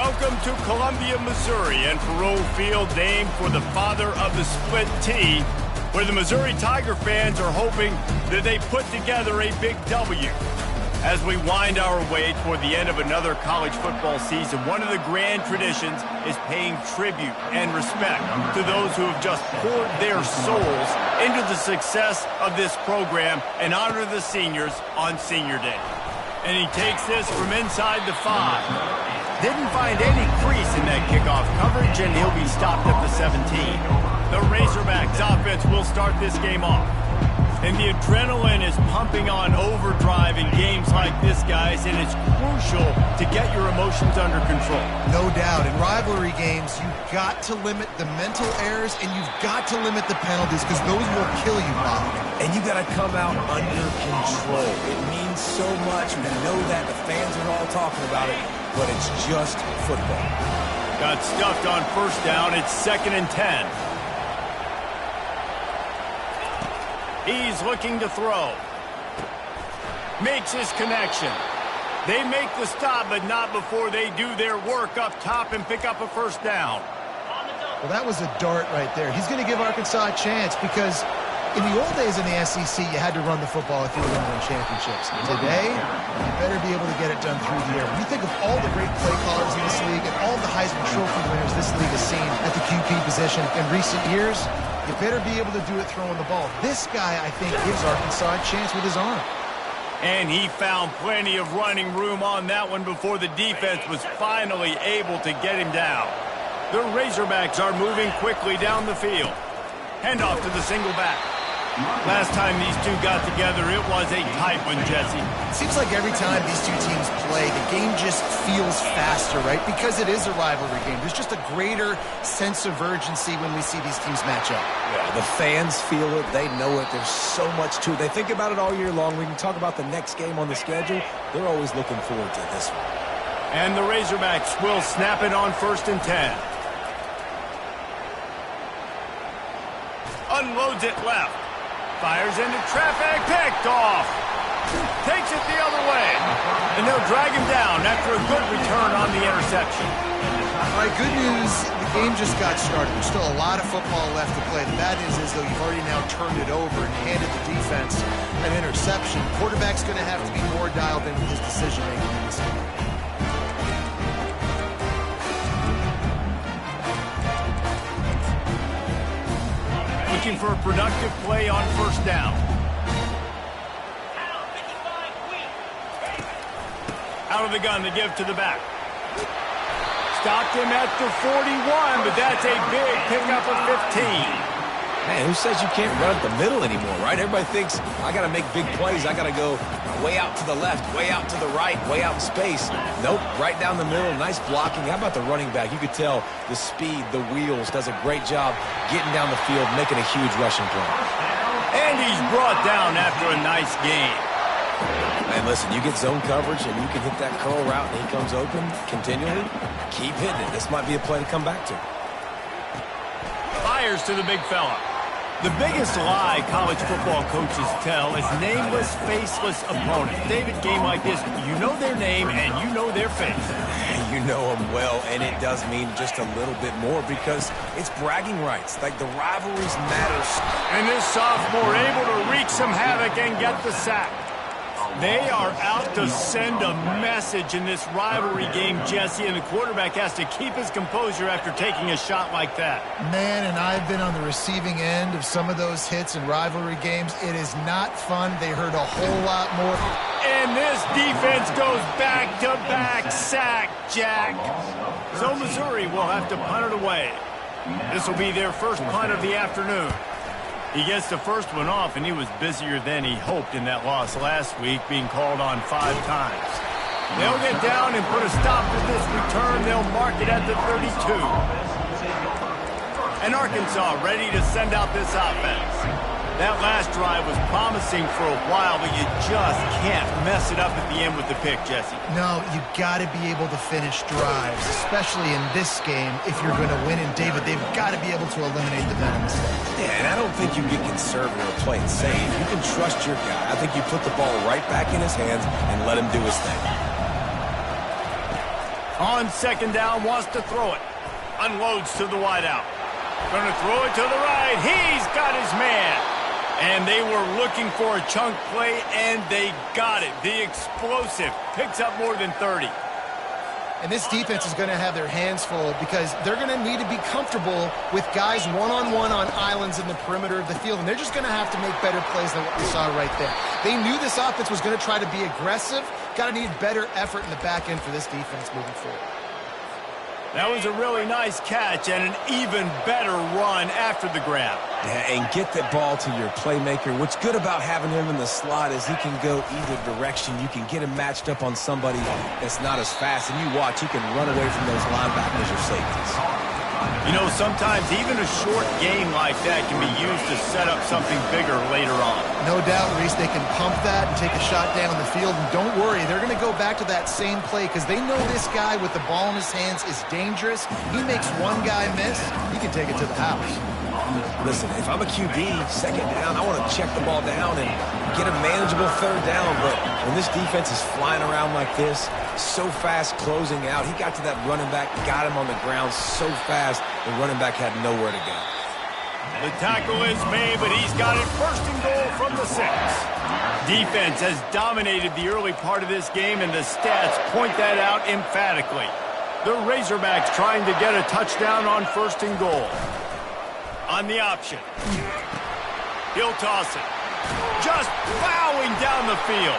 Welcome to Columbia, Missouri, and Perot Field, named for the father of the split T, where the Missouri Tiger fans are hoping that they put together a big W. As we wind our way toward the end of another college football season, one of the grand traditions is paying tribute and respect to those who have just poured their souls into the success of this program and honor the seniors on Senior Day. And he takes this from inside the 5. Didn't find any crease in that kickoff coverage, and he'll be stopped at the 17. The Razorbacks offense will start this game off. And the adrenaline is pumping on overdrive in games like this, guys, and it's crucial to get your emotions under control. No doubt. In rivalry games, you've got to limit the mental errors, and you've got to limit the penalties, because those will kill you, Bob. And you got to come out under control. It means so much. We know that. The fans are all talking about it. But it's just football. Got stuffed on first down. It's 2nd and 10. He's looking to throw. Makes his connection. They make the stop, but not before they do their work up top and pick up a first down. Well, that was a dart right there. He's going to give Arkansas a chance because in the old days in the SEC, you had to run the football if you were going to win championships. Today, you better be able to get it done through the air. When you think of all the great play callers in this league and all the Heisman Trophy winners this league has seen at the QB position in recent years, you better be able to do it throwing the ball. This guy, I think, gives Arkansas a chance with his arm. And he found plenty of running room on that one before the defense was finally able to get him down. The Razorbacks are moving quickly down the field. Handoff to the single back. Last time these two got together, it was a tight one, Jesse. It seems like every time these two teams play, the game just feels faster, right? Because it is a rivalry game. There's just a greater sense of urgency when we see these teams match up. Yeah, the fans feel it. They know it. There's so much to it. They think about it all year long. We can talk about the next game on the schedule. They're always looking forward to this one. And the Razorbacks will snap it on 1st and 10. Unloads it left. Fires into traffic, picked off. Takes it the other way. And they'll drag him down after a good return on the interception. All right, good news. The game just got started. There's still a lot of football left to play. The bad news is, though, you've already now turned it over and handed the defense an interception. Quarterback's going to have to be more dialed in with his decision-making in this game. Looking for a productive play on 1st down. Out of the gun to give to the back. Stopped him at the 41, but that's a big pickup of 15. Man, who says you can't run up the middle anymore, right? Everybody thinks, I got to make big plays. I got to go way out to the left, way out to the right, way out in space. Nope, right down the middle, nice blocking. How about the running back? You could tell the speed, the wheels, does a great job getting down the field, making a huge rushing play. And he's brought down after a nice gain. Man, listen, you get zone coverage and you can hit that curl route and he comes open continually. Keep hitting it. This might be a play to come back to. Fires to the big fella. The biggest lie college football coaches tell is nameless, faceless opponents. David, game like this, you know their name and you know their face. You know them well, and it does mean just a little bit more because it's bragging rights. Like, the rivalries matter. And this sophomore able to wreak some havoc and get the sack. They are out to send a message in this rivalry game, Jesse, and the quarterback has to keep his composure after taking a shot like that. Man, and I've been on the receiving end of some of those hits in rivalry games. It is not fun. They hurt a whole lot more. And this defense goes back-to-back sack, Jack. So Missouri will have to punt it away. This will be their first punt of the afternoon. He gets the first one off, and he was busier than he hoped in that loss last week, being called on 5 times. They'll get down and put a stop to this return. They'll mark it at the 32. And Arkansas ready to send out this offense. That last drive was promising for a while, but you just can't mess it up at the end with the pick, Jesse. No, you got to be able to finish drives, especially in this game. If you're going to win, and David, they've got to be able to eliminate the venom mistakes. Yeah, and I don't think you get conservative or play it safe. You can trust your guy. I think you put the ball right back in his hands and let him do his thing. On second down, wants to throw it. Unloads to the wideout. Going to throw it to the right. He's got his man. And they were looking for a chunk play, and they got it. The explosive picks up more than 30. And this defense is going to have their hands full because they're going to need to be comfortable with guys one-on-one on islands in the perimeter of the field. And they're just going to have to make better plays than what we saw right there. They knew this offense was going to try to be aggressive. Got to need better effort in the back end for this defense moving forward. That was a really nice catch and an even better run after the grab. Yeah, and get the ball to your playmaker. What's good about having him in the slot is he can go either direction. You can get him matched up on somebody that's not as fast, and you watch, he can run away from those linebackers or safeties. You know, sometimes even a short game like that can be used to set up something bigger later on. No doubt, Reese, they can pump that and take a shot down the field. And don't worry, they're going to go back to that same play because they know this guy with the ball in his hands is dangerous. He makes one guy miss, he can take it to the house. Listen, if I'm a QB, second down, I want to check the ball down and get a manageable third down. But when this defense is flying around like this, so fast closing out, he got to that running back, got him on the ground so fast, the running back had nowhere to go. The tackle is made, but he's got it first and goal from the 6. Defense has dominated the early part of this game, and the stats point that out emphatically. The Razorbacks trying to get a touchdown on first and goal. On the option. He'll toss it. Just plowing down the field.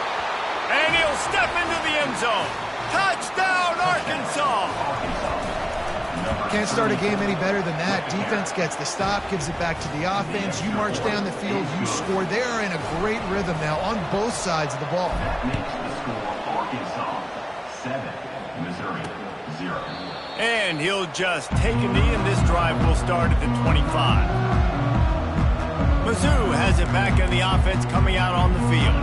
And he'll step into the end zone. Touchdown, Arkansas! Can't start a game any better than that. Defense gets the stop, gives it back to the offense. You march down the field, you score. They are in a great rhythm now on both sides of the ball. Arkansas 7, Missouri 0. And he'll just take a knee, and this drive will start at the 25. Mizzou has it back in the offense coming out on the field.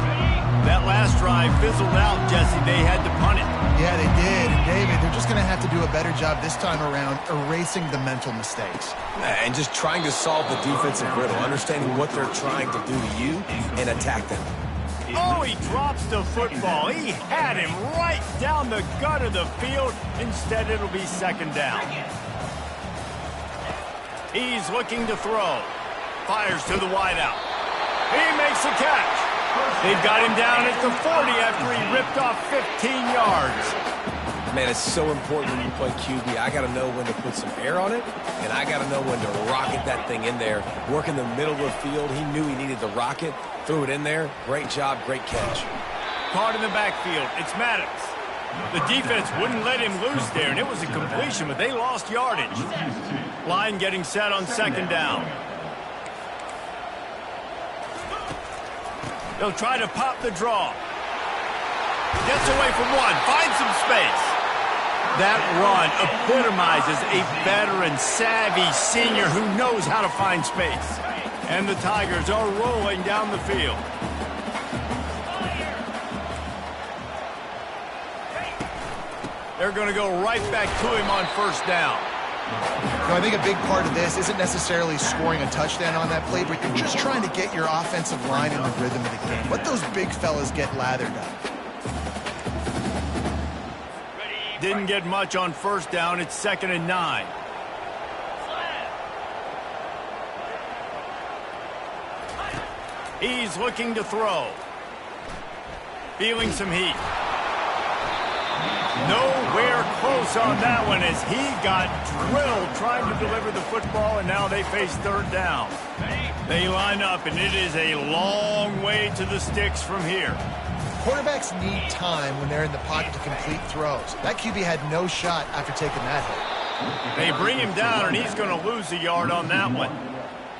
That last drive fizzled out, Jesse. They had to punt it. Yeah, they did. And, David, they're just going to have to do a better job this time around erasing the mental mistakes. And just trying to solve the defensive riddle, understanding what they're trying to do to you and attack them. Oh, he drops the football. He had him right down the gut of the field. Instead, it'll be second down. He's looking to throw. Fires to the wideout. He makes a catch. They've got him down at the 40 after he ripped off 15 yards. Man, it's so important when you play QB. I got to know when to put some air on it, and I got to know when to rocket that thing in there. Work in the middle of the field. He knew he needed the rocket. Threw it in there. Great job, great catch. Caught in the backfield. It's Maddox. The defense wouldn't let him loose there, and it was a completion, but they lost yardage. Line getting set on second down. They'll try to pop the draw. Gets away from one. Finds some space. That run epitomizes a veteran, savvy senior who knows how to find space. And the Tigers are rolling down the field. They're going to go right back to him on first down. You know, I think a big part of this isn't necessarily scoring a touchdown on that play, but you're just trying to get your offensive line in the rhythm of the game. Let those big fellas get lathered up. Didn't get much on first down. It's 2nd and 9. He's looking to throw. Feeling some heat. Nowhere close on that one as he got drilled trying to deliver the football, and now they face third down. They line up, and it is a long way to the sticks from here. Quarterbacks need time when they're in the pocket to complete throws. That QB had no shot after taking that hit. They bring him down, and he's going to lose a yard on that one.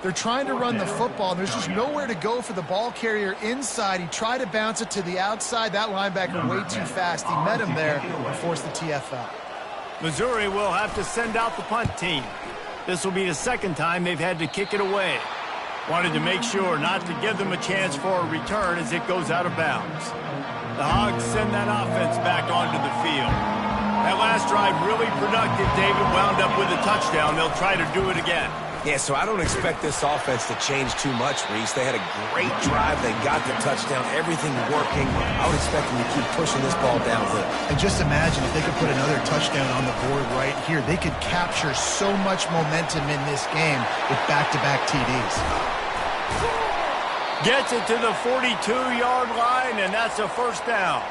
They're trying to run the football, and there's just nowhere to go for the ball carrier inside. He tried to bounce it to the outside. That linebacker way too fast. He met him there and forced the TFL. Missouri will have to send out the punt team. This will be the second time they've had to kick it away. Wanted to make sure not to give them a chance for a return as it goes out of bounds. The Hogs send that offense back onto the field. That last drive really productive. David wound up with a touchdown. They'll try to do it again. Yeah, so I don't expect this offense to change too much, Reese. They had a great drive. They got the touchdown, everything working. I would expect them to keep pushing this ball downhill. And just imagine if they could put another touchdown on the board right here. They could capture so much momentum in this game with back-to-back TDs. Gets it to the 42-yard line, and that's a first down.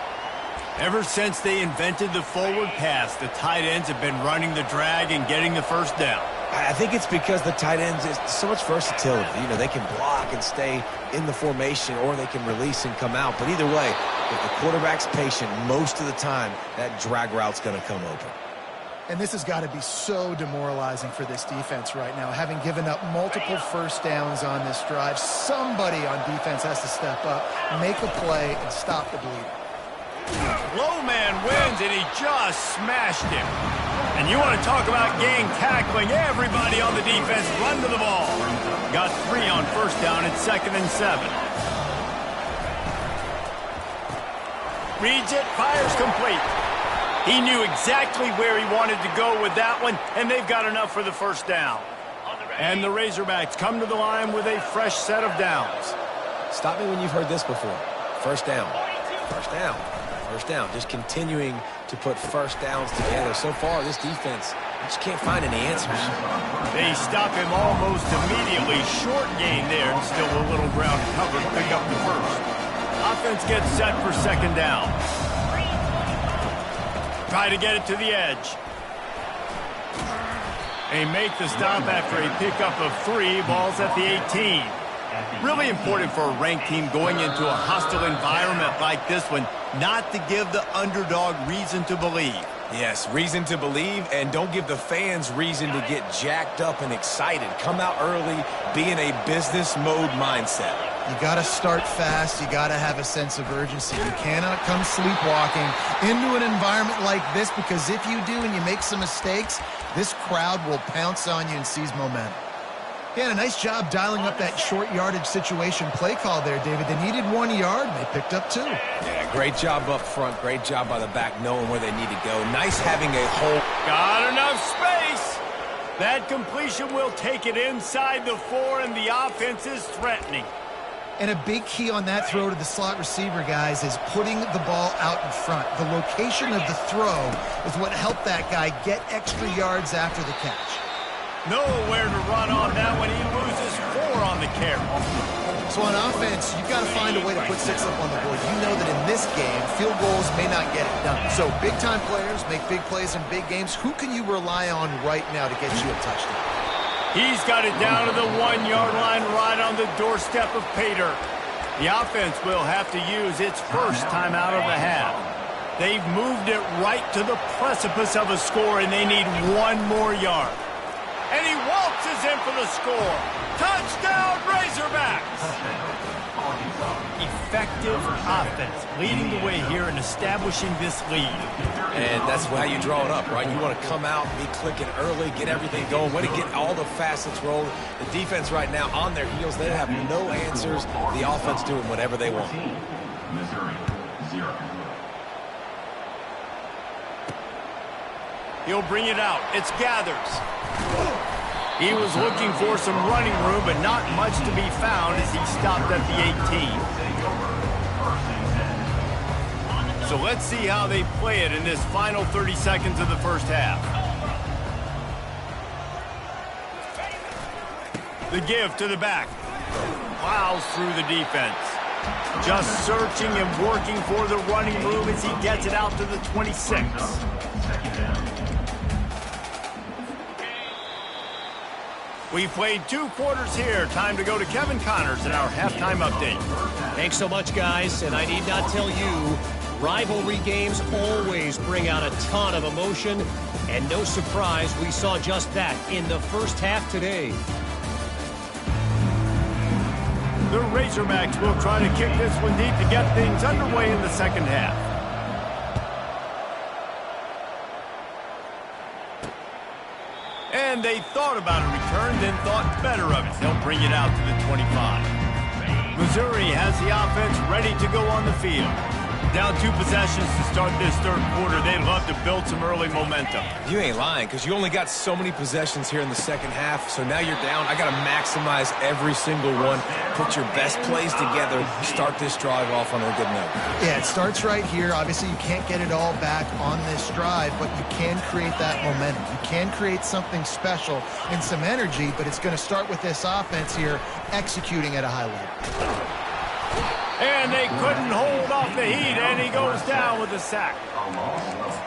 Ever since they invented the forward pass, the tight ends have been running the drag and getting the first down. I think it's because the tight ends is so much versatility. You know, they can block and stay in the formation, or they can release and come out. But either way, if the quarterback's patient, most of the time, that drag route's going to come open. And this has got to be so demoralizing for this defense right now. Having given up multiple first downs on this drive, somebody on defense has to step up, make a play, and stop the bleeding. Low man wins, and he just smashed him. And you want to talk about gang tackling, everybody on the defense run to the ball. Got 3 on first down and 2nd and 7. Reads it, fires complete. He knew exactly where he wanted to go with that one, and they've got enough for the first down. And the Razorbacks come to the line with a fresh set of downs. Stop me when you've heard this before. First down. First down. First down. Just continuing to put first downs together. So far, this defense, you just can't find any answers. They stop him almost immediately. Short gain there, and still a little ground covered. Pick up the first. Offense gets set for 2nd down. Try to get it to the edge. They make the stop after a pickup of 3. Ball's at the 18. Really important for a ranked team going into a hostile environment like this one, not to give the underdog reason to believe. Yes, reason to believe, and don't give the fans reason to get jacked up and excited. Come out early, be in a business mode mindset. You got to start fast. You got to have a sense of urgency. You cannot come sleepwalking into an environment like this, because if you do and you make some mistakes, this crowd will pounce on you and seize momentum. Yeah, a nice job dialing up that short yardage situation play call there, David. They needed 1 yard, and they picked up 2. Yeah, great job up front. Great job by the back knowing where they need to go. Nice having a hole. Got enough space. That completion will take it inside the 4, and the offense is threatening. And a big key on that throw to the slot receiver, guys, is putting the ball out in front. The location of the throw is what helped that guy get extra yards after the catch. Nowhere to run on that one. He loses 4 on the carry. So on offense, you've got to find a way to put 6 up on the board. You know that in this game, field goals may not get it done. So big-time players make big plays in big games. Who can you rely on right now to get you a touchdown? He's got it down to the 1-yard line, right on the doorstep of Pater. The offense will have to use its first time out of the half. They've moved it right to the precipice of a score, and they need 1 more yard. And he waltzes in for the score. Touchdown, Razorbacks! Effective offense, leading the way here and establishing this lead. And that's how you draw it up, right? You want to come out, be clicking early, get everything going, way to get all the facets rolling. The defense right now on their heels, they have no answers. The offense doing whatever they want. Missouri, 0. He'll bring it out. It's Gathers. He was looking for some running room, but not much to be found as he stopped at the 18. So let's see how they play it in this final 30 seconds of the first half. The give to the back. Plows through the defense. Just searching and working for the running room as he gets it out to the 26. We've played 2 quarters here. Time to go to Kevin Connors in our halftime update. Thanks so much, guys. And I need not tell you, rivalry games always bring out a ton of emotion. And no surprise, we saw just that in the first half today. The Razorbacks will try to kick this one deep to get things underway in the second half. And they thought about a return, then thought better of it. They'll bring it out to the 25. Missouri has the offense ready to go on the field. Down 2 possessions to start this third quarter. They'd love to build some early momentum. You ain't lying, because you only got so many possessions here in the second half, so now you're down. I got to maximize every single one, put your best plays together, start this drive off on a good note. Yeah, it starts right here. Obviously, you can't get it all back on this drive, but you can create that momentum. You can create something special and some energy, but it's going to start with this offense here executing at a high level. And they couldn't hold off the heat, and he goes down with a sack.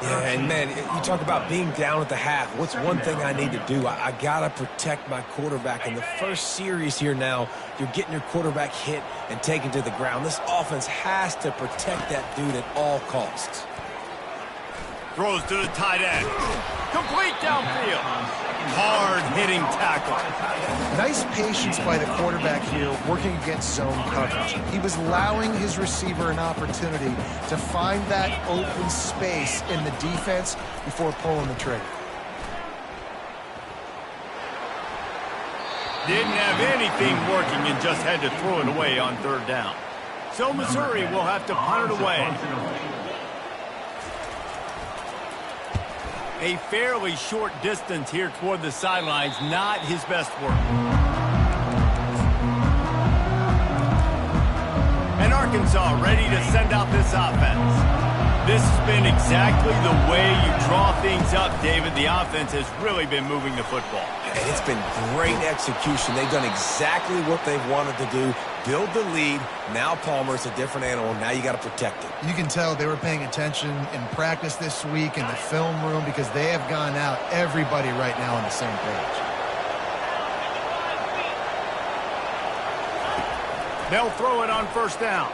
Yeah, and man, you talk about being down at the half. What's one thing I need to do? I got to protect my quarterback. In the first series here now, you're getting your quarterback hit and taken to the ground. This offense has to protect that dude at all costs. Throws to the tight end. Complete downfield. Hard-hitting tackle. Nice patience by the quarterback here working against zone coverage. He was allowing his receiver an opportunity to find that open space in the defense before pulling the trigger. Didn't have anything working and just had to throw it away on third down. So Missouri will have to punt it away. A fairly short distance here toward the sidelines, not his best work. And Arkansas ready to send out this offense. This has been exactly the way you draw things up, David. The offense has really been moving the football. And it's been great execution. They've done exactly what they've wanted to do. Build the lead. Now Palmer's a different animal. Now you got to protect it. You can tell they were paying attention in practice this week in the film room because they have gone out, everybody right now on the same page. They'll throw it on first down.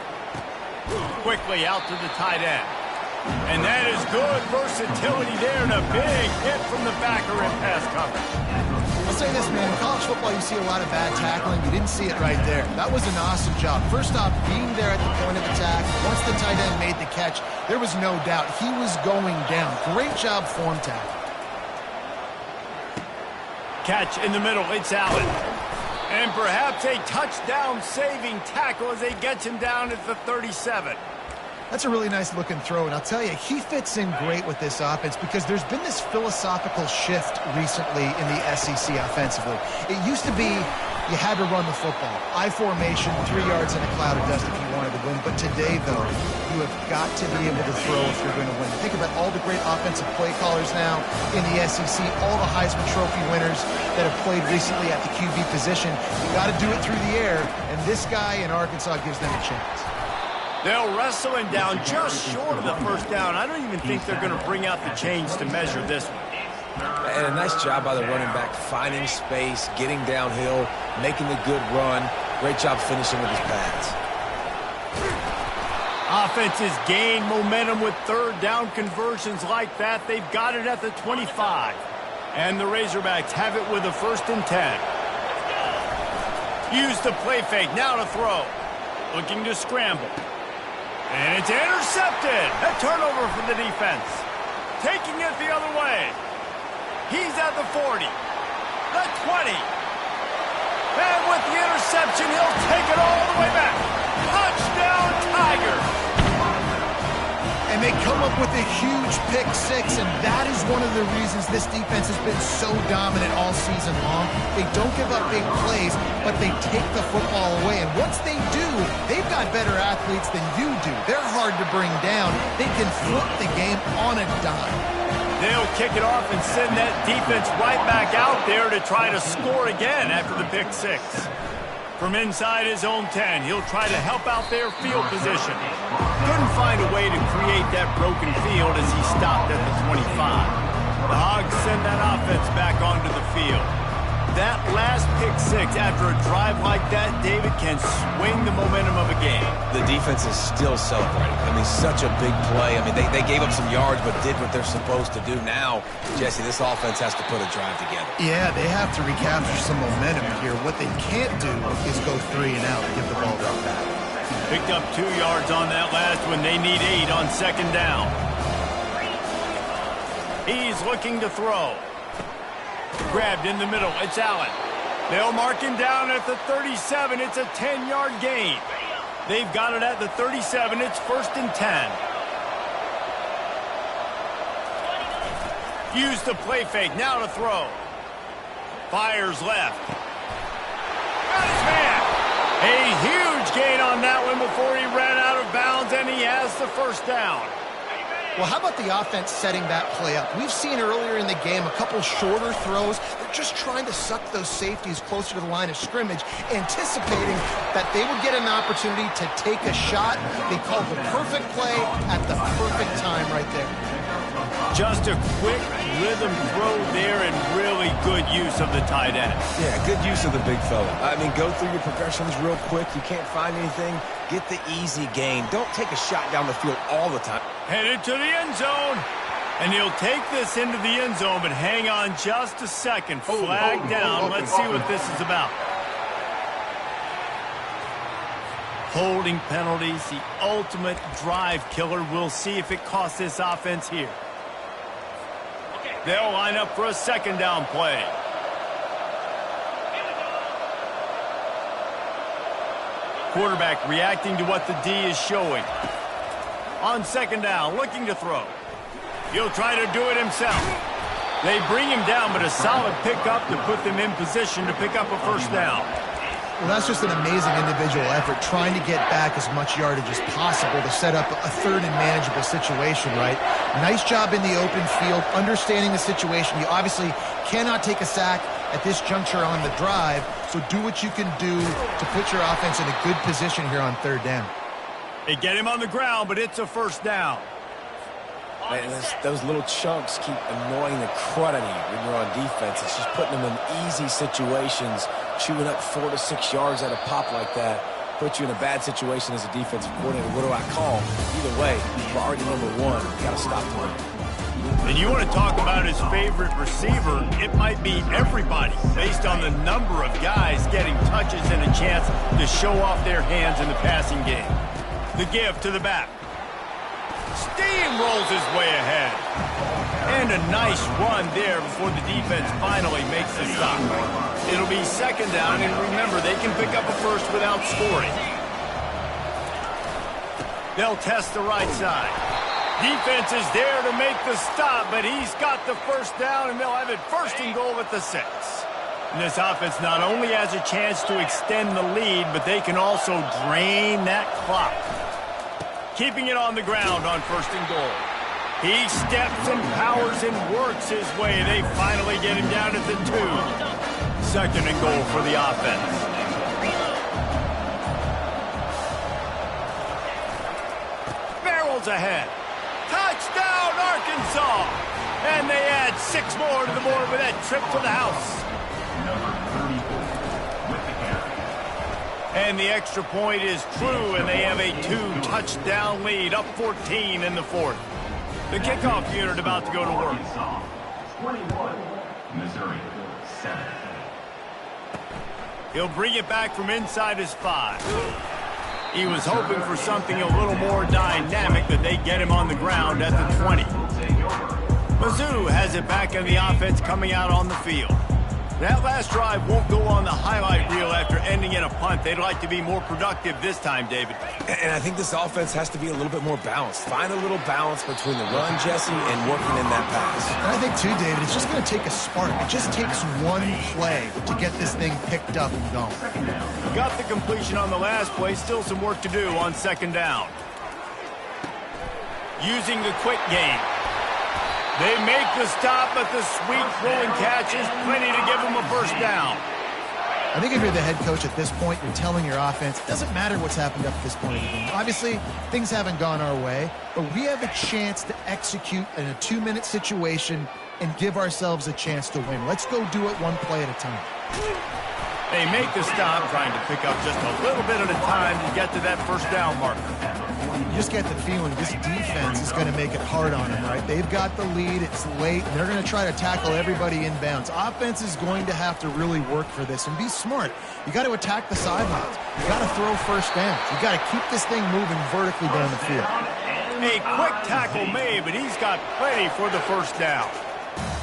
Quickly out to the tight end. And that is good versatility there and a big hit from the backer in pass coverage. I'll say this, man. In college football, you see a lot of bad tackling. You didn't see it right there. That was an awesome job. First off, being there at the point of attack. Once the tight end made the catch, there was no doubt he was going down. Great job form tackle. Catch in the middle. It's Allen. And perhaps a touchdown-saving tackle as they get him down at the 37. That's a really nice looking throw, and I'll tell you, he fits in great with this offense because there's been this philosophical shift recently in the SEC offensively. It used to be you had to run the football. I formation, 3 yards in a cloud of dust if you wanted to win. But today, though, you have got to be able to throw if you're going to win. Think about all the great offensive play callers now in the SEC, all the Heisman Trophy winners that have played recently at the QB position. You got to do it through the air, and this guy in Arkansas gives them a chance. They'll wrestle him down just short of the first down. I don't even think they're going to bring out the chains to measure this one. And a nice job by the running back, finding space, getting downhill, making a good run. Great job finishing with his pads. Offenses gain momentum with third down conversions like that. They've got it at the 25. And the Razorbacks have it with a 1st and 10. Use the play fake. Now to throw. Looking to scramble. And it's intercepted. A turnover for the defense. Taking it the other way. He's at the 40. The 20. And with the interception, he'll take it all the way back. Touchdown, Tigers. And they come up with a huge pick six, and that is one of the reasons this defense has been so dominant all season long. They don't give up big plays, but they take the football away. And once they do, they've got better athletes than you do. They're hard to bring down. They can flip the game on a dime. They'll kick it off and send that defense right back out there to try to score again after the pick six. From inside his own 10, he'll try to help out their field position. Couldn't find a way to create that broken field as he stopped at the 25. The Hogs send that offense back onto the field. That last pick six after a drive like that, David, can swing the momentum of a game. The defense is still celebrating. I mean, such a big play. I mean, they gave up some yards but did what they're supposed to do. Now, Jesse, this offense has to put a drive together. Yeah, they have to recapture some momentum here. What they can't do is go 3 and out and give the ball right back. Picked up 2 yards on that last one. They need 8 on 2nd down. He's looking to throw. Grabbed in the middle. It's Allen. They'll mark him down at the 37. It's a 10-yard gain. They've got it at the 37. It's 1st and 10. Use the play fake. Now to throw. Fires left. Got his man. A huge gain on that one before he ran out of bounds, and he has the 1st down. Well, how about the offense setting that play up? We've seen earlier in the game a couple shorter throws. They're just trying to suck those safeties closer to the line of scrimmage, anticipating that they would get an opportunity to take a shot. They called the perfect play at the perfect time right there. Just a quick rhythm throw there and really good use of the tight end. Yeah, good use of the big fella. I mean, go through your progressions real quick. You can't find anything. Get the easy gain. Don't take a shot down the field all the time. Headed to the end zone. And he'll take this into the end zone, but hang on just a second. Flag down. Let's see what this is about. Holding penalties, the ultimate drive killer. We'll see if it costs this offense here. They'll line up for a 2nd down play. Quarterback reacting to what the D is showing. On 2nd down, looking to throw. He'll try to do it himself. They bring him down, but a solid pickup to put them in position to pick up a 1st down. Well, that's just an amazing individual effort, trying to get back as much yardage as possible to set up a 3rd and manageable situation, right? Nice job in the open field, understanding the situation. You obviously cannot take a sack at this juncture on the drive, so do what you can do to put your offense in a good position here on 3rd down. They get him on the ground, but it's a 1st down. Man, those little chunks keep annoying the crud out of you when you're on defense. It's just putting them in easy situations, chewing up 4 to 6 yards at a pop like that. Put you in a bad situation as a defensive coordinator. What do I call? Either way, priority number 1, you got to stop playing. And you want to talk about his favorite receiver, it might be everybody, based on the number of guys getting touches and a chance to show off their hands in the passing game. The give to the back. Steamrolls his way ahead. And a nice run there before the defense finally makes the stop. It'll be 2nd down, and remember, they can pick up a 1st without scoring. They'll test the right side. Defense is there to make the stop, but he's got the 1st down, and they'll have it 1st and goal at the 6. And this offense not only has a chance to extend the lead, but they can also drain that clock. Keeping it on the ground on 1st and goal. He steps and powers and works his way. They finally get him down at the 2. 2nd and goal for the offense. Barrels ahead. Touchdown, Arkansas! And they add 6 more to the board with that trip to the house. Number 34 with the carry. And the extra point is true, and they have a 2-touchdown lead, up 14 in the 4th. The kickoff unit about to go to work. Arkansas 21, Missouri 7. He'll bring it back from inside his 5. He was hoping for something a little more dynamic, that they get him on the ground at the 20. Mizzou has it back in the offense coming out on the field. That last drive won't go on the highlight reel after ending in a punt. They'd like to be more productive this time, David. And I think this offense has to be a little bit more balanced. Find a little balance between the run, Jesse, and working in that pass. And I think, too, David, it's just going to take a spark. It just takes one play to get this thing picked up and going. Got the completion on the last play. Still some work to do on 2nd down. Using the quick game. They make the stop, but the sweet throwing catch is plenty to give them a 1st down. I think if you're the head coach at this point, you're telling your offense, it doesn't matter what's happened up to this point in the game. Obviously, things haven't gone our way, but we have a chance to execute in a 2-minute situation and give ourselves a chance to win. Let's go do it one play at a time. They make the stop, trying to pick up just a little bit at a time to get to that 1st down marker. You just get the feeling this defense is going to make it hard on them, right? They've got the lead. It's late. And they're going to try to tackle everybody inbounds. Offense is going to have to really work for this and be smart. You got to attack the sidelines. You got to throw 1st downs. You got to keep this thing moving vertically down the field. A quick tackle made, but he's got plenty for the 1st down.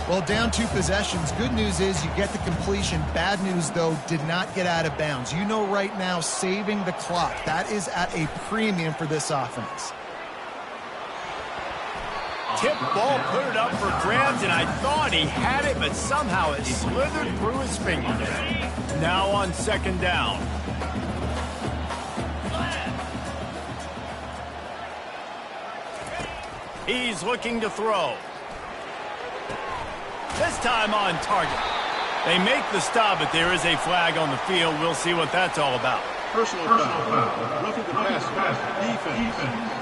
Well, down 2 possessions. Good news is you get the completion. Bad news, though, did not get out of bounds. You know right now, saving the clock. That is at a premium for this offense. Tip ball, put it up for grabs, and I thought he had it, but somehow it slithered through his fingers. Now on 2nd down. He's looking to throw. This time on target. They make the stop, but there is a flag on the field. We'll see what that's all about. Personal foul. Roughing the pass. Defense.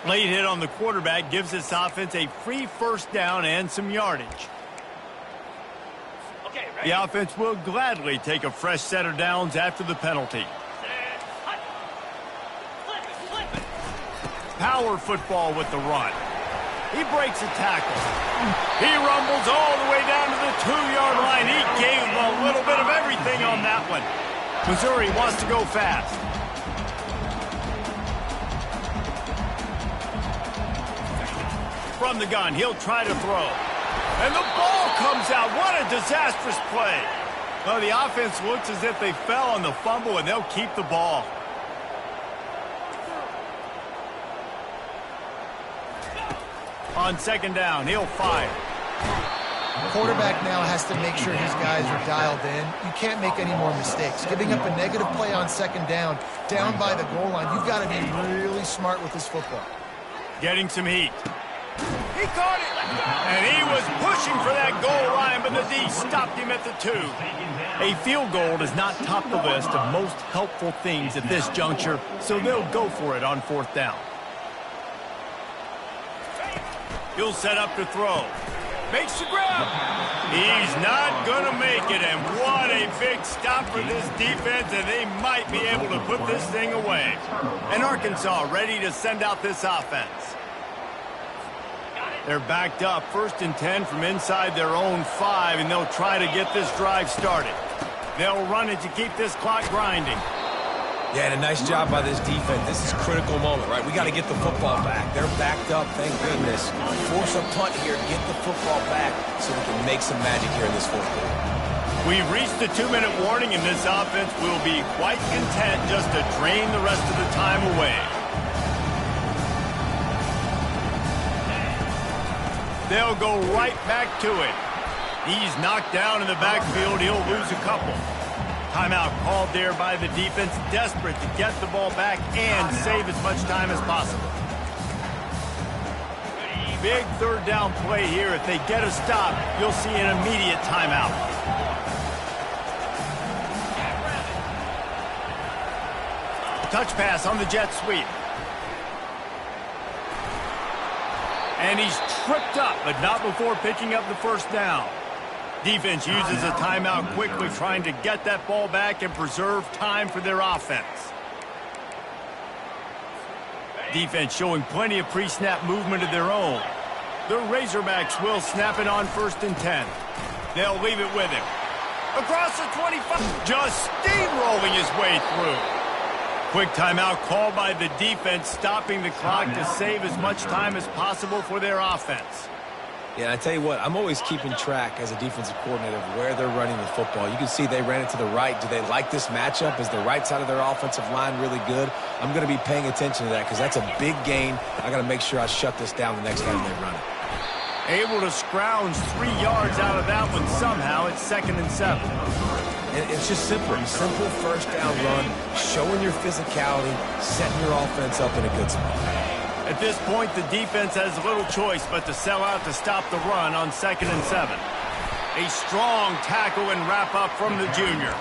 Late hit on the quarterback gives this offense a free 1st down and some yardage. Okay, ready? The offense will gladly take a fresh set of downs after the penalty. Power football with the run. He breaks a tackle. He rumbles all the way down to the 2-yard line. He gave a little bit of everything on that one. Missouri wants to go fast. From the gun, he'll try to throw. And the ball comes out. What a disastrous play. Well, the offense looks as if they fell on the fumble, and they'll keep the ball. On 2nd down, he'll fire. The quarterback now has to make sure his guys are dialed in. You can't make any more mistakes. Giving up a negative play on 2nd down by the goal line, you've got to be really smart with this football. Getting some heat. He caught it, and he was pushing for that goal line, but the D stopped him at the 2. A field goal does not top the list of most helpful things at this juncture, so they'll go for it on 4th down. He'll set up to throw. Makes the grab. He's not going to make it, and what a big stop for this defense, and they might be able to put this thing away. And Arkansas ready to send out this offense. They're backed up, 1st and 10 from inside their own 5, and they'll try to get this drive started. They'll run it to keep this clock grinding. Yeah, and a nice job by this defense. This is a critical moment, right? We got to get the football back. They're backed up, thank goodness. Force a punt here, get the football back so we can make some magic here in this 4th quarter. We've reached the 2-minute warning, and this offense will be quite content just to drain the rest of the time away. They'll go right back to it. He's knocked down in the backfield. He'll lose a couple. Timeout called there by the defense, desperate to get the ball back and save as much time as possible. Big 3rd down play here. If they get a stop, you'll see an immediate timeout. Touch pass on the jet sweep. And he's tripped up, but not before picking up the 1st down. Defense uses a timeout quickly, trying to get that ball back and preserve time for their offense. Defense showing plenty of pre-snap movement of their own. The Razorbacks will snap it on 1st and 10. They'll leave it with him. Across the 25, just steamrolling his way through. Quick timeout called by the defense, stopping the clock to save as much time as possible for their offense. Yeah, and I tell you what, I'm always keeping track as a defensive coordinator of where they're running the football. You can see they ran it to the right. Do they like this matchup? Is the right side of their offensive line really good? I'm going to be paying attention to that because that's a big gain. I got to make sure I shut this down the next time they run it. Able to scrounge 3 yards out of that one somehow. It's 2nd and 7. And it's just simple. Simple 1st down run, showing your physicality, setting your offense up in a good spot. At this point, the defense has little choice but to sell out to stop the run on 2nd and 7. A strong tackle and wrap up from the junior.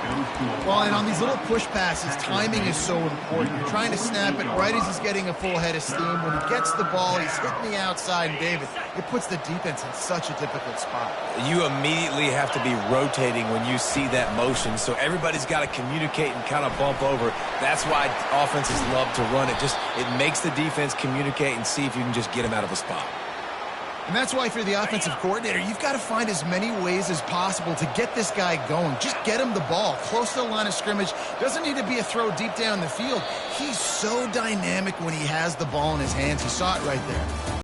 Well, and on these little push passes, timing is so important. You're trying to snap it right as he's getting a full head of steam. When he gets the ball, he's hitting the outside, and David, it puts the defense in such a difficult spot. You immediately have to be rotating when you see that motion, so everybody's got to communicate and kind of bump over. That's why offenses love to run it. It makes the defense communicate and see if you can just get him out of a spot. And that's why, if you're the offensive coordinator, you've got to find as many ways as possible to get this guy going. Just get him the ball close to the line of scrimmage. Doesn't need to be a throw deep down the field. He's so dynamic when he has the ball in his hands. You saw it right there.